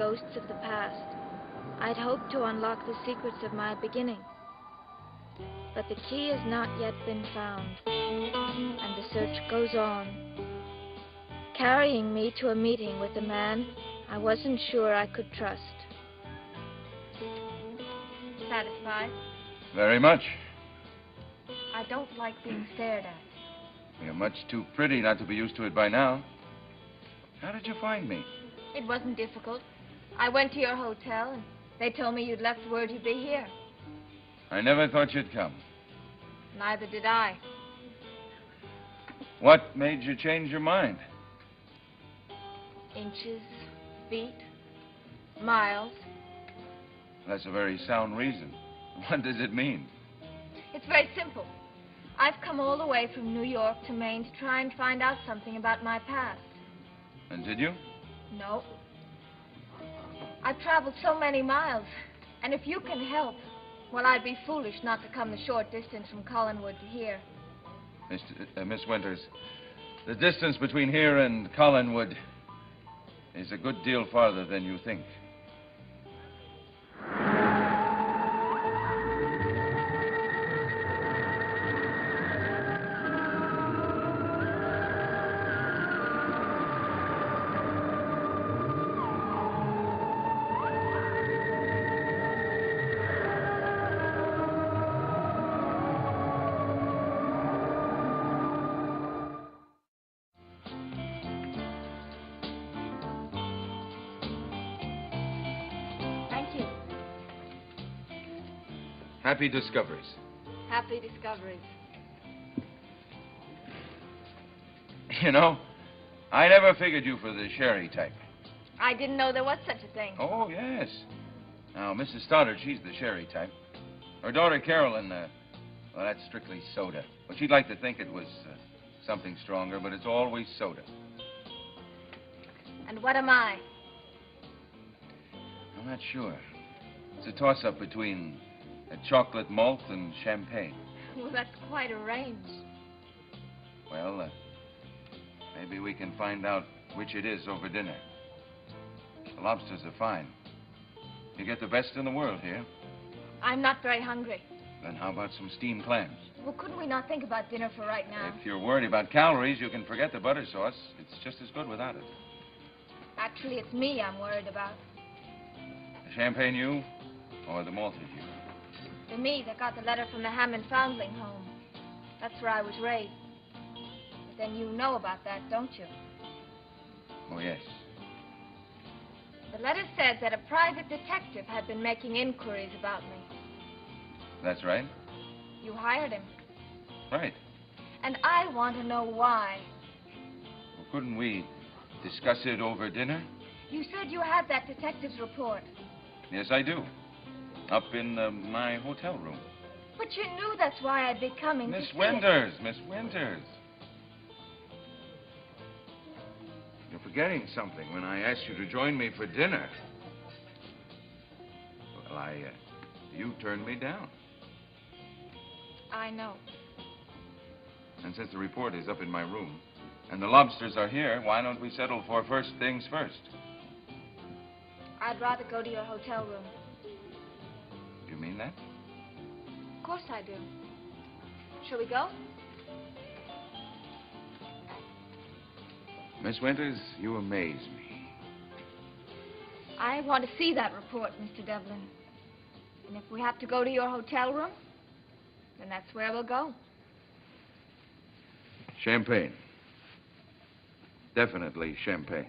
ghosts of the past, I'd hoped to unlock the secrets of my beginning. But the key has not yet been found, and the search goes on, carrying me to a meeting with a man I wasn't sure I could trust. Satisfied? Very much. I don't like being stared at. You're much too pretty not to be used to it by now. How did you find me? It wasn't difficult. I went to your hotel, and they told me you'd left word you'd be here. I never thought you'd come. Neither did I. What made you change your mind? Inches, feet, miles. That's a very sound reason. What does it mean? It's very simple. I've come all the way from New York to Maine to try and find out something about my past. And did you? No. I've traveled so many miles, and if you can help, well, I'd be foolish not to come the short distance from Collinwood to here. Miss Winters, the distance between here and Collinwood is a good deal farther than you think. Happy discoveries. Happy discoveries. You know, I never figured you for the sherry type. I didn't know there was such a thing. Oh, yes. Now, Mrs. Stoddard, she's the sherry type. Her daughter, Carolyn, well, that's strictly soda. But she'd like to think it was something stronger, but it's always soda. And what am I? I'm not sure. It's a toss-up between a chocolate malt and champagne. Well, that's quite a range. Well, maybe we can find out which it is over dinner. The lobsters are fine. You get the best in the world here. I'm not very hungry. Then how about some steamed clams? Well, couldn't we not think about dinner for right now? If you're worried about calories, you can forget the butter sauce. It's just as good without it. Actually, it's me I'm worried about. The champagne you or the malted you? The me that got the letter from the Hammond Foundling home. That's where I was raised. But then you know about that, don't you? Oh, yes. The letter said that a private detective had been making inquiries about me. That's right. You hired him. Right. And I want to know why. Well, couldn't we discuss it over dinner? You said you had that detective's report. Yes, I do. Up in my hotel room. But you knew that's why I'd be coming Miss to see Winters, Miss Winters. You're forgetting something when I asked you to join me for dinner. Well, you turned me down. I know. And since the report is up in my room, and the lobsters are here, why don't we settle for first things first? I'd rather go to your hotel room. You mean that? Of course I do. Shall we go? Miss Winters, you amaze me. I want to see that report, Mr. Devlin. And if we have to go to your hotel room, then that's where we'll go. Champagne. Definitely champagne.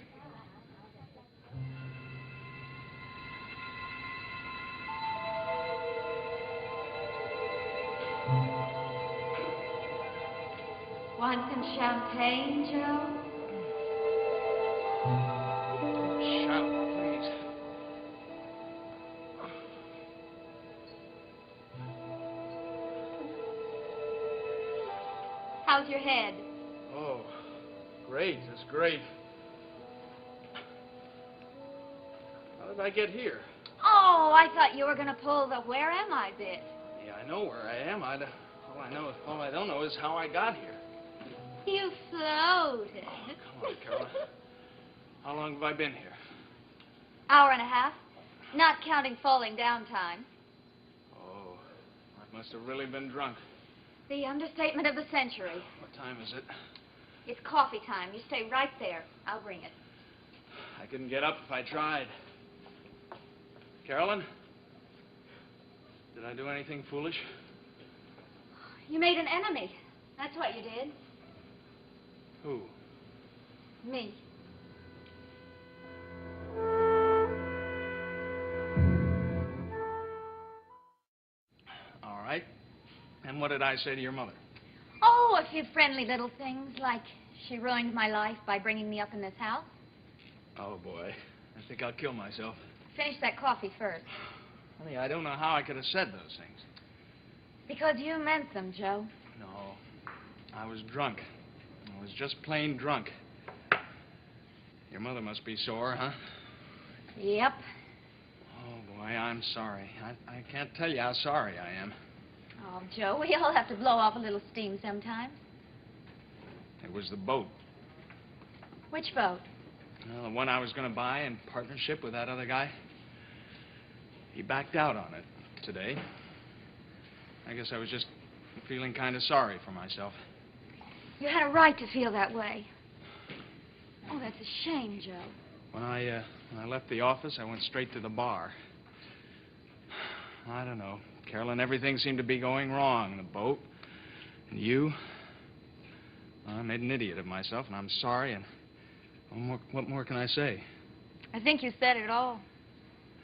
Want some champagne, Joe? Shout, please. How's your head? Oh, great. It's great. How did I get here? Oh, I thought you were going to pull the where am I bit. Yeah, I know where I am. All I don't know is how I got here. You floated. Oh, come on, Carolyn. How long have I been here? Hour and a half. Not counting falling down time. Oh, I must have really been drunk. The understatement of the century. What time is it? It's coffee time. You stay right there. I'll bring it. I couldn't get up if I tried. Carolyn? Did I do anything foolish? You made an enemy. That's what you did. Who? Me. All right. And what did I say to your mother? Oh, a few friendly little things, like she ruined my life by bringing me up in this house. Oh, boy. I think I'll kill myself. Finish that coffee first. Honey, I don't know how I could have said those things. Because you meant them, Joe. No. I was drunk. I was just plain drunk. Your mother must be sore, huh? Yep. Oh, boy, I'm sorry. I can't tell you how sorry I am. Oh, Joe, we all have to blow off a little steam sometimes. It was the boat. Which boat? Well, the one I was going to buy in partnership with that other guy. He backed out on it today. I guess I was just feeling kind of sorry for myself. You had a right to feel that way. Oh, that's a shame, Joe. When I left the office, I went straight to the bar. I don't know. Carolyn, everything seemed to be going wrong. The boat, and you. Well, I made an idiot of myself, and I'm sorry, and what more can I say? I think you said it all.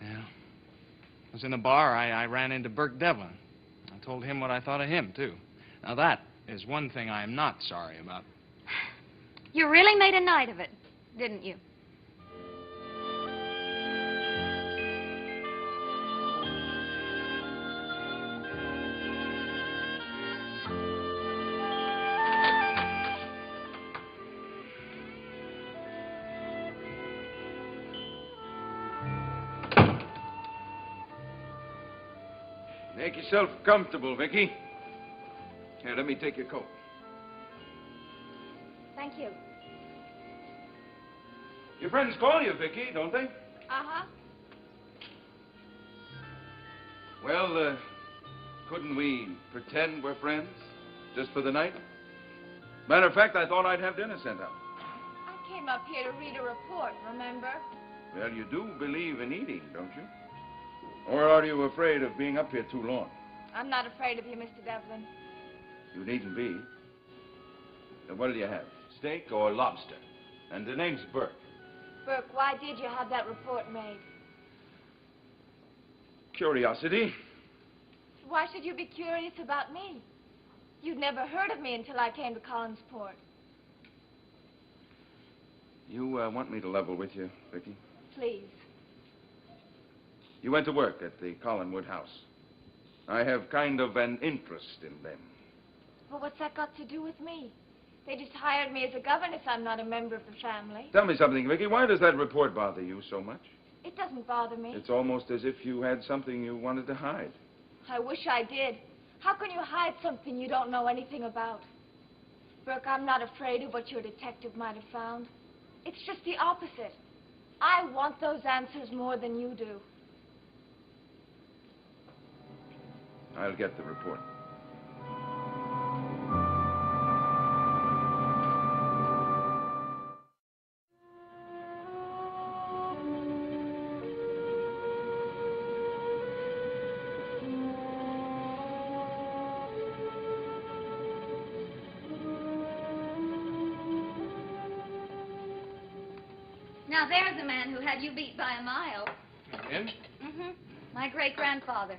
Yeah. I was in the bar. I ran into Burke Devlin. I told him what I thought of him, too. Now, that is one thing I am not sorry about. You really made a night of it, didn't you? Make yourself comfortable, Vicky. Here, let me take your coat. Thank you. Your friends call you, Vicky, don't they? Uh-huh. Well, couldn't we pretend we're friends? Just for the night? Matter of fact, I thought I'd have dinner sent out. I came up here to read a report, remember? Well, you do believe in eating, don't you? Or are you afraid of being up here too long? I'm not afraid of you, Mr. Devlin. You needn't be. Now, what'll you have? Steak or lobster? And the name's Burke. Burke, why did you have that report made? Curiosity. Why should you be curious about me? You'd never heard of me until I came to Collinsport. You want me to level with you, Vicky? Please. You went to work at the Collinwood house. I have kind of an interest in them. Well, what's that got to do with me? They just hired me as a governess. I'm not a member of the family. Tell me something, Vicky. Why does that report bother you so much? It doesn't bother me. It's almost as if you had something you wanted to hide. I wish I did. How can you hide something you don't know anything about? Burke, I'm not afraid of what your detective might have found. It's just the opposite. I want those answers more than you do. I'll get the report. Now, there's a man who had you beat by a mile. Him? Mm-hmm. My great-grandfather.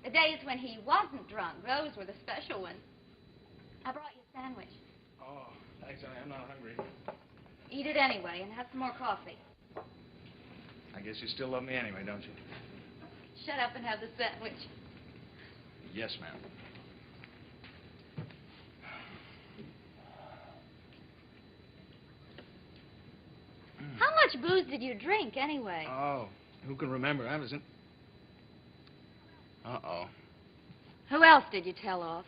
The days when he wasn't drunk, those were the special ones. I brought you a sandwich. Oh, thanks, honey. I'm not hungry. Eat it anyway and have some more coffee. I guess you still love me anyway, don't you? Shut up and have the sandwich. Yes, ma'am. How much booze did you drink, anyway? Oh, who can remember? I was in... Uh-oh. Who else did you tell off?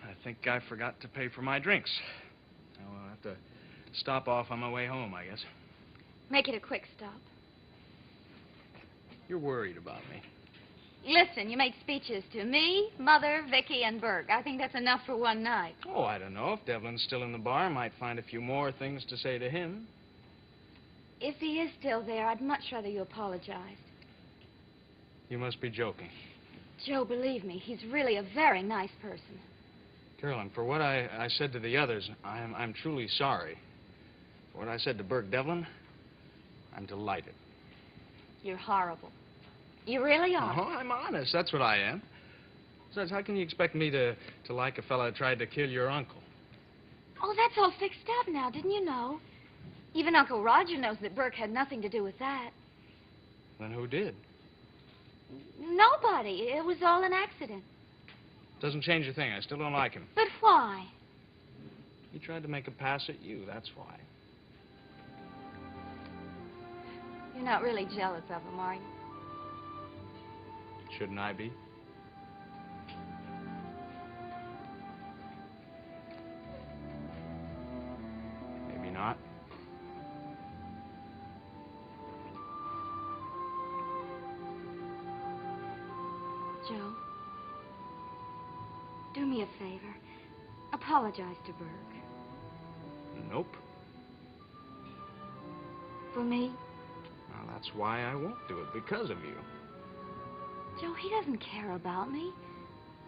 I think I forgot to pay for my drinks. I'll have to stop off on my way home, I guess. Make it a quick stop. You're worried about me. Listen, you make speeches to me, Mother, Vicky, and Burke. I think that's enough for one night. Oh, I don't know. If Devlin's still in the bar, I might find a few more things to say to him. If he is still there, I'd much rather you apologized. You must be joking. Joe, believe me, he's really a very nice person. Carolyn, for what I said to the others, I'm truly sorry. For what I said to Burke Devlin, I'm delighted. You're horrible. You really are. Oh, I'm honest. That's what I am. Besides, how can you expect me to like a fella who tried to kill your uncle? Oh, that's all fixed up now, didn't you know? Even Uncle Roger knows that Burke had nothing to do with that. Then who did? Nobody. It was all an accident. Doesn't change a thing. I still don't like him. But why? He tried to make a pass at you. That's why. You're not really jealous of him, are you? Shouldn't I be? Maybe not. Joe, do me a favor. Apologize to Burke. Nope. For me? Well, that's why I won't do it, because of you. Joe, he doesn't care about me.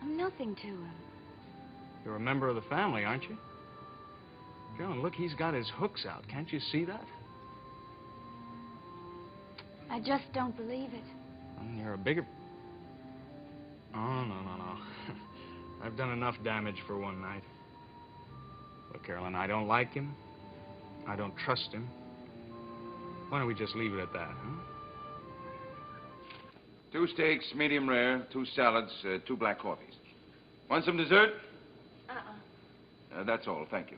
I'm nothing to him. You're a member of the family, aren't you? Carolyn, look, he's got his hooks out. Can't you see that? I just don't believe it. And you're a bigger... Oh, no. I've done enough damage for one night. Look, Carolyn, I don't like him. I don't trust him. Why don't we just leave it at that, huh? 2 steaks, medium rare, 2 salads, 2 black coffees. Want some dessert? That's all, thank you.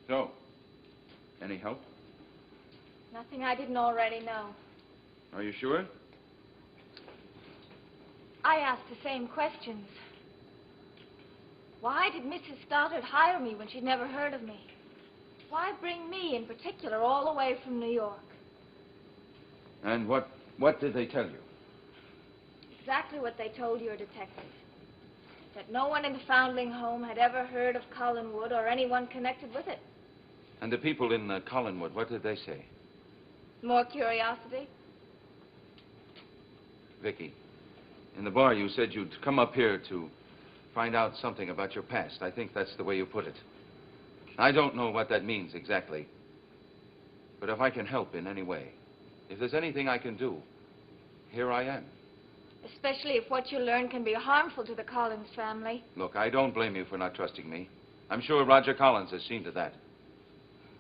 So, any help? Nothing I didn't already know. Are you sure? I asked the same questions. Why did Mrs. Stoddard hire me when she'd never heard of me? Why bring me in particular all the way from New York? And what did they tell you? Exactly what they told your detective. That no one in the Foundling home had ever heard of Collinwood or anyone connected with it. And the people in Collinwood, what did they say? More curiosity? Vicky, in the bar you said you'd come up here to find out something about your past. I think that's the way you put it. I don't know what that means exactly. But if I can help in any way, if there's anything I can do, here I am. Especially if what you learn can be harmful to the Collins family. Look, I don't blame you for not trusting me. I'm sure Roger Collins has seen to that.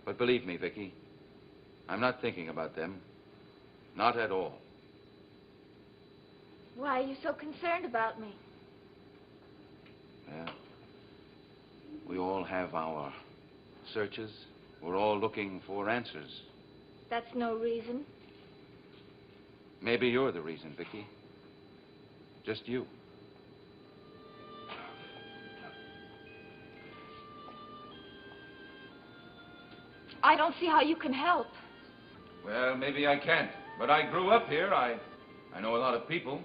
But believe me, Vicky, I'm not thinking about them. Not at all. Why are you so concerned about me? Yeah. We all have our searches. We're all looking for answers. That's no reason. Maybe you're the reason, Vicky. Just you. I don't see how you can help. Well, maybe I can't. But I grew up here. I know a lot of people.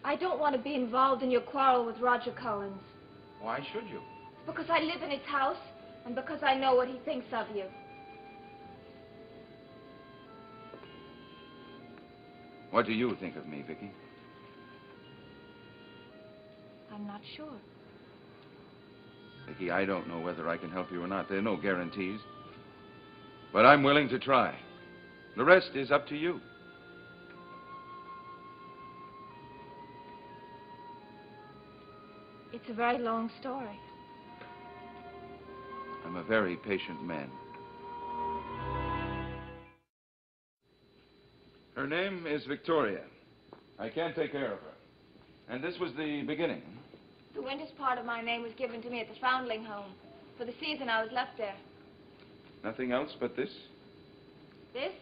I don't want to be involved in your quarrel with Roger Collins. Why should you? Because I live in his house, and because I know what he thinks of you. What do you think of me, Vicky? I'm not sure. Vicky, I don't know whether I can help you or not. There are no guarantees. But I'm willing to try. The rest is up to you. It's a very long story. I'm a very patient man. Her name is Victoria. I can't take care of her. And this was the beginning. The winter's part of my name was given to me at the Foundling home. For the season I was left there. Nothing else but this? This,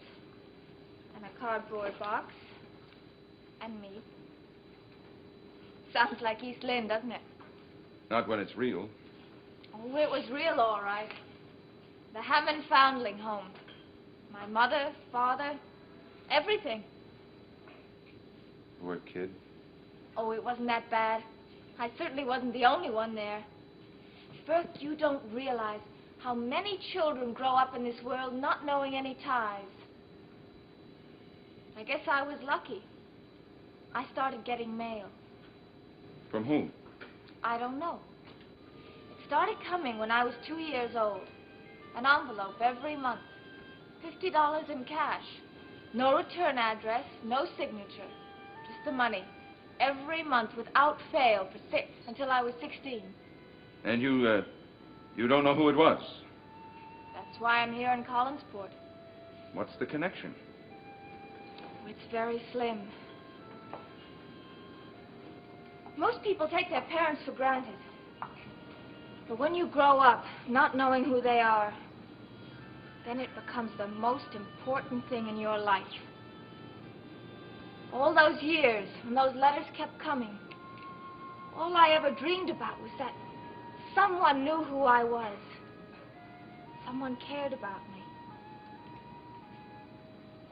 and a cardboard box, and me. Sounds like East Lynne, doesn't it? Not when it's real. Oh, it was real, all right. The Hammond Foundling Home. My mother, father, everything. Poor kid. Oh, it wasn't that bad. I certainly wasn't the only one there. Burke, you don't realize how many children grow up in this world not knowing any ties. I guess I was lucky. I started getting mail. From whom? I don't know. It started coming when I was 2 years old. An envelope every month. $50 in cash. No return address, no signature. Just the money. Every month without fail until I was 16. And you don't know who it was? That's why I'm here in Collinsport. What's the connection? It's very slim. Most people take their parents for granted. But when you grow up, not knowing who they are, then it becomes the most important thing in your life. All those years, when those letters kept coming, all I ever dreamed about was that someone knew who I was. Someone cared about me.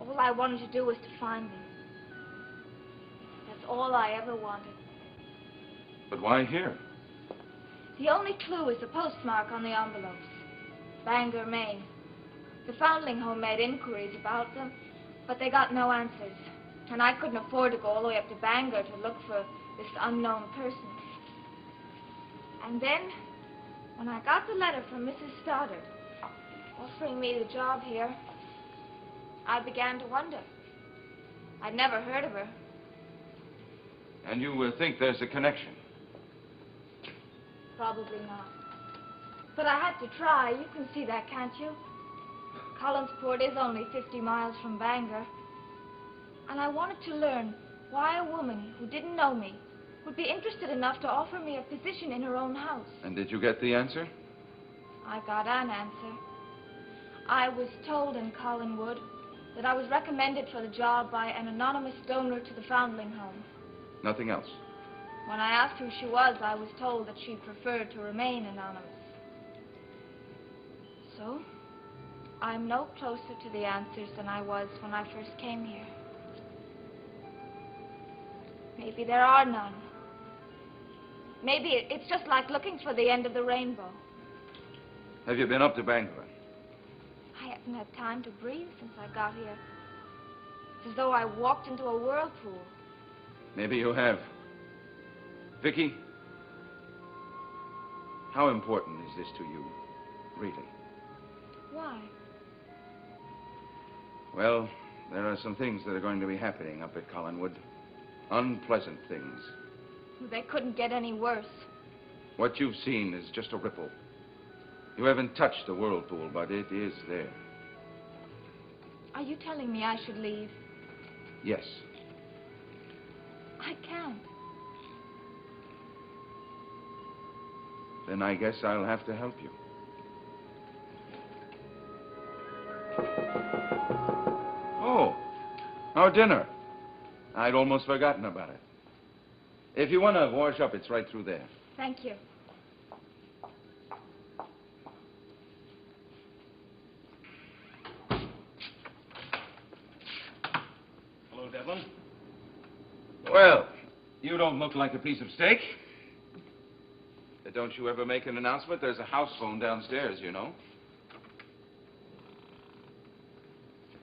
All I wanted to do was to find them. That's all I ever wanted. But why here? The only clue is the postmark on the envelopes. Bangor, Maine. The Foundling Home made inquiries about them, but they got no answers. And I couldn't afford to go all the way up to Bangor to look for this unknown person. And then, when I got the letter from Mrs. Stoddard offering me the job here, I began to wonder. I'd never heard of her. And you think there's a connection? Probably not. But I had to try. You can see that, can't you? Collinsport is only 50 miles from Bangor. And I wanted to learn why a woman who didn't know me would be interested enough to offer me a position in her own house. And did you get the answer? I got an answer. I was told in Collinwood that I was recommended for the job by an anonymous donor to the Foundling Home. Nothing else? When I asked who she was, I was told that she preferred to remain anonymous. So, I'm no closer to the answers than I was when I first came here. Maybe there are none. Maybe it's just like looking for the end of the rainbow. Have you been up to Bangor? I haven't had time to breathe since I got here. It's as though I walked into a whirlpool. Maybe you have. Vicky, how important is this to you, really? Why? Well, there are some things that are going to be happening up at Collinwood. Unpleasant things. They couldn't get any worse. What you've seen is just a ripple. You haven't touched the whirlpool, but it is there. Are you telling me I should leave? Yes. I can't. Then I guess I'll have to help you. Oh, our dinner. I'd almost forgotten about it. If you want to wash up, it's right through there. Thank you. Hello, Devlin. Well, you don't look like a piece of steak. Don't you ever make an announcement? There's a house phone downstairs, you know.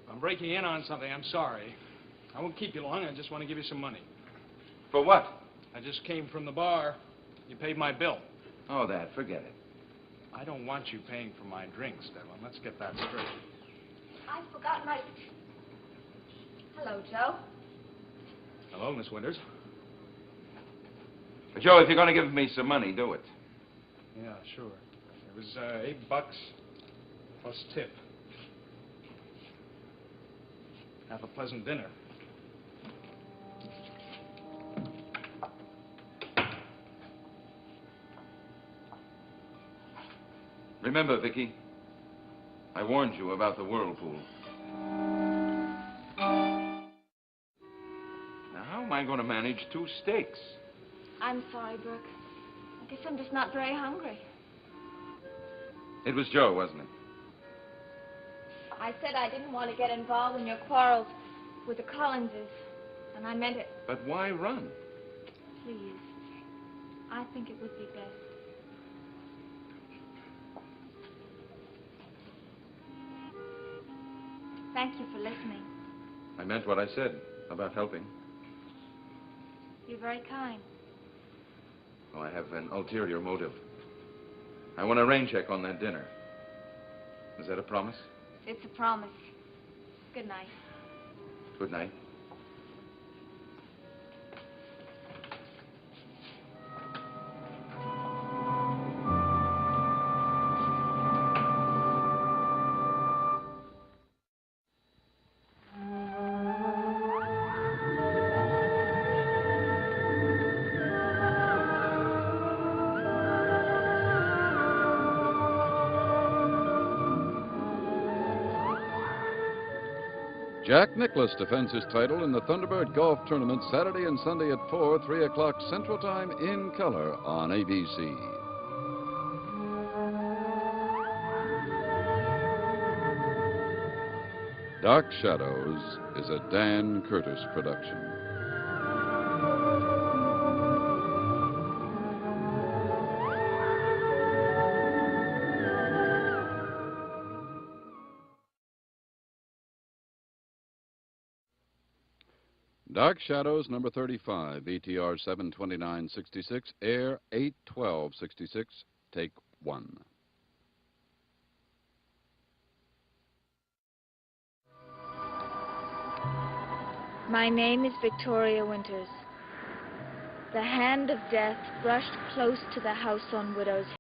I'm breaking in on something. I'm sorry. I won't keep you long. I just want to give you some money. For what? I just came from the bar. You paid my bill. Oh, that. Forget it. I don't want you paying for my drinks, Devlin. Let's get that straight. I forgot my... Hello, Joe. Hello, Miss Winters. But, Joe, if you're going to give me some money, do it. Yeah, sure. It was $8 plus tip. Have a pleasant dinner. Remember, Vicky, I warned you about the whirlpool. Now, how am I going to manage 2 steaks? I'm sorry, Burke. I guess I'm just not very hungry. It was Joe, wasn't it? I said I didn't want to get involved in your quarrels with the Collinses, and I meant it. But why run? Please. I think it would be best. Thank you for listening. I meant what I said about helping. You're very kind. Oh, I have an ulterior motive. I want a rain check on that dinner. Is that a promise? It's a promise. Good night. Good night. Jack Nicklaus defends his title in the Thunderbird Golf Tournament Saturday and Sunday at 4, 3 o'clock Central Time in color on ABC. Dark Shadows is a Dan Curtis production. Dark Shadows, number 35, VTR 72966, air 81266, take 1. My name is Victoria Winters. The hand of death brushed close to the house on Widow's